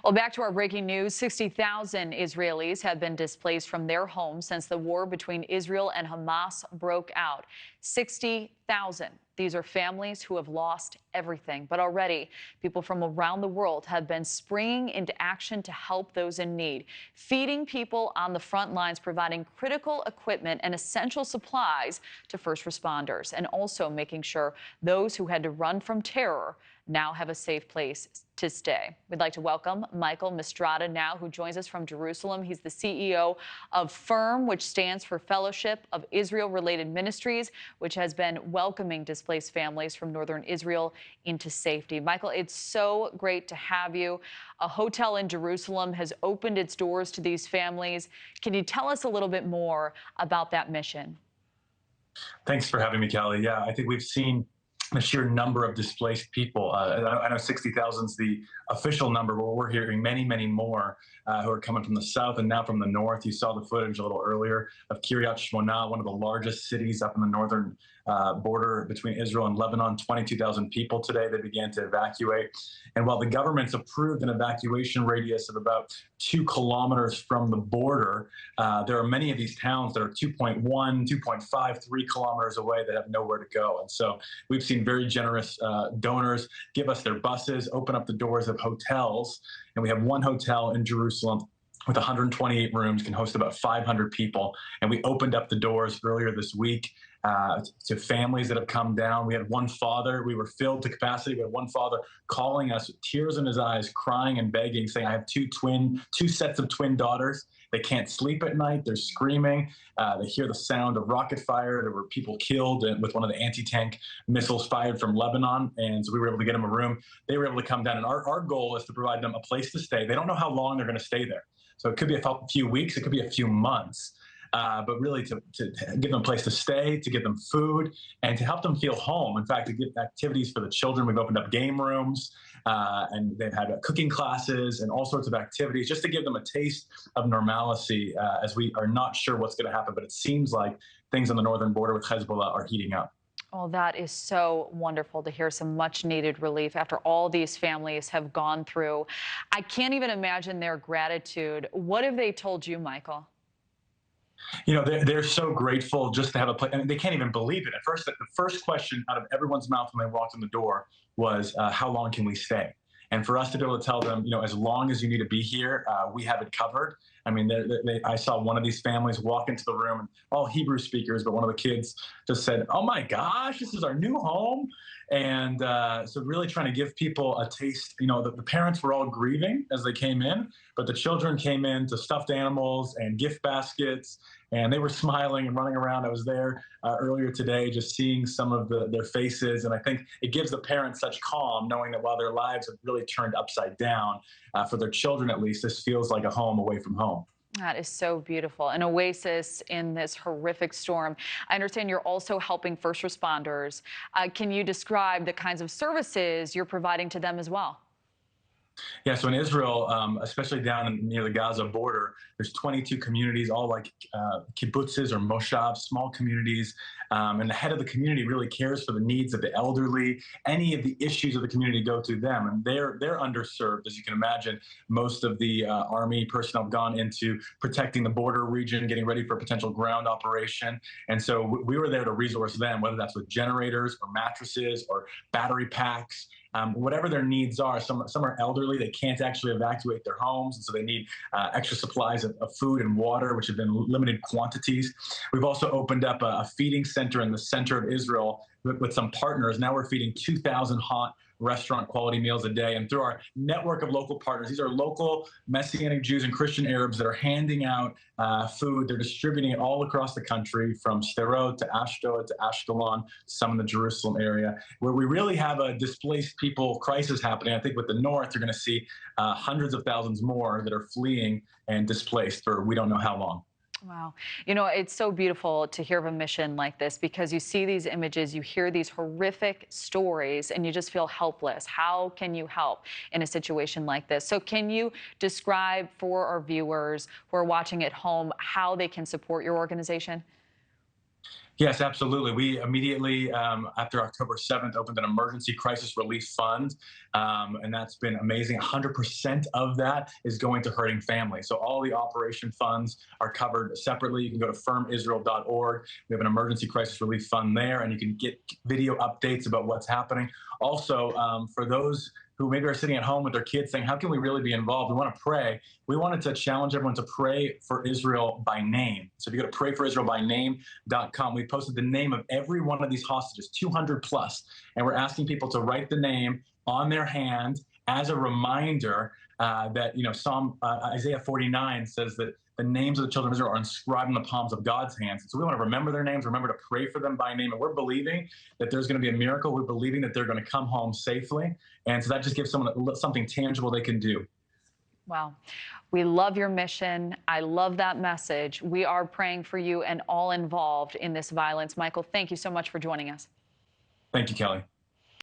Well, back to our breaking news. 60,000 Israelis have been displaced from their homes since the war between Israel and Hamas broke out. 60,000. These are families who have lost everything. But already, people from around the world have been springing into action to help those in need, feeding people on the front lines, providing critical equipment and essential supplies to first responders, and also making sure those who had to run from terror now have a safe place to stay. We'd like to welcome Michael Mistretta now, who joins us from Jerusalem. He's the CEO of FIRM, which stands for Fellowship of Israel-Related Ministries, which has been welcoming displaced families from northern Israel into safety. Michael, it's so great to have you. A hotel in Jerusalem has opened its doors to these families. Can you tell us a little bit more about that mission? Thanks for having me, Callie. Yeah, I think we've seen the sheer number of displaced people. I know 60,000 is the official number, but we're hearing many, many more who are coming from the south and now from the north. You saw the footage a little earlier of Kiryat Shmona, one of the largest cities up in the northern border between Israel and Lebanon. 22,000 people today. They began to evacuate. And while the government's approved an evacuation radius of about 2 kilometers from the border, there are many of these towns that are 2.1, 2.5, 3 kilometers away that have nowhere to go. And so we've seen very generous donors give us their buses, open up the doors of hotels. And we have one hotel in Jerusalem with 128 rooms, can host about 500 people. And we opened up the doors earlier this week to families that have come down. We had one father, we were filled to capacity. We had one father calling us, tears in his eyes, crying and begging, saying, I have two sets of twin daughters. They can't sleep at night. They're screaming. They hear the sound of rocket fire. There were people killed with one of the anti-tank missiles fired from Lebanon. And so we were able to get them a room. They were able to come down. And our goal is to provide them a place to stay. They don't know how long they're going to stay there. So it could be a few weeks. It could be a few months. But really to give them a place to stay, to give them food, and to help them feel home. In fact, to give activities for the children. We've opened up game rooms, and they've had cooking classes and all sorts of activities just to give them a taste of normalcy as we are not sure what's going to happen. But it seems like things on the northern border with Hezbollah are heating up. Oh, that is so wonderful to hear some much needed relief after all these families have gone through. I can't even imagine their gratitude. What have they told you, Michael? You know, they're so grateful just to have a place, and they can't even believe it. At first, the first question out of everyone's mouth when they walked in the door was, how long can we stay? And for us to be able to tell them, you know, as long as you need to be here, we have it covered. I mean, I saw one of these families walk into the room, and all Hebrew speakers, but one of the kids just said, oh my gosh, this is our new home. And so really trying to give people a taste. You know, the parents were all grieving as they came in, but the children came in to stuffed animals and gift baskets, and they were smiling and running around. I was there earlier today just seeing some of their faces, and I think it gives the parents such calm knowing that while their lives have really turned upside down, for their children at least, this feels like a home away from home. That is so beautiful. An oasis in this horrific storm. I understand you're also helping first responders. Can you describe the kinds of services you're providing to them as well? Yeah, so in Israel, especially down near the Gaza border, there's 22 communities, all like kibbutzes or moshavs, small communities. And the head of the community really cares for the needs of the elderly. Any of the issues of the community go through them, and they're underserved, as you can imagine. Most of the army personnel have gone into protecting the border region, getting ready for a potential ground operation. And so we were there to resource them, whether that's with generators or mattresses or battery packs. Whatever their needs are. Some are elderly. They can't actually evacuate their homes, and so they need extra supplies of food and water, which have been limited quantities. We've also opened up a feeding center in the center of Israel with some partners. Now we're feeding 2,000 hot restaurant quality meals a day. And through our network of local partners, these are local Messianic Jews and Christian Arabs that are handing out food. They're distributing it all across the country, from Sderot to Ashdod to Ashkelon, some in the Jerusalem area, where we really have a displaced people crisis happening. I think with the north, you're going to see hundreds of thousands more that are fleeing and displaced for we don't know how long. Wow. You know, it's so beautiful to hear of a mission like this because you see these images, you hear these horrific stories, and you just feel helpless. How can you help in a situation like this? So can you describe for our viewers who are watching at home how they can support your organization? Yes, absolutely. We immediately, after October 7th, opened an emergency crisis relief fund, and that's been amazing. 100% of that is going to hurting families. So all the operation funds are covered separately. You can go to firmisrael.org. We have an emergency crisis relief fund there, and you can get video updates about what's happening. Also, for those who maybe are sitting at home with their kids saying, how can we really be involved? We want to pray. We wanted to challenge everyone to pray for Israel by name. So if you go to prayforisraelbyname.com, we posted the name of every one of these hostages, 200 plus, and we're asking people to write the name on their hand as a reminder that, Isaiah 49 says that the names of the children of Israel are inscribed in the palms of God's hands. So we want to remember their names, remember to pray for them by name. And we're believing that there's going to be a miracle. We're believing that they're going to come home safely. And so that just gives someone something tangible they can do. Wow. We love your mission. I love that message. We are praying for you and all involved in this violence. Michael, thank you so much for joining us. Thank you, Kelly.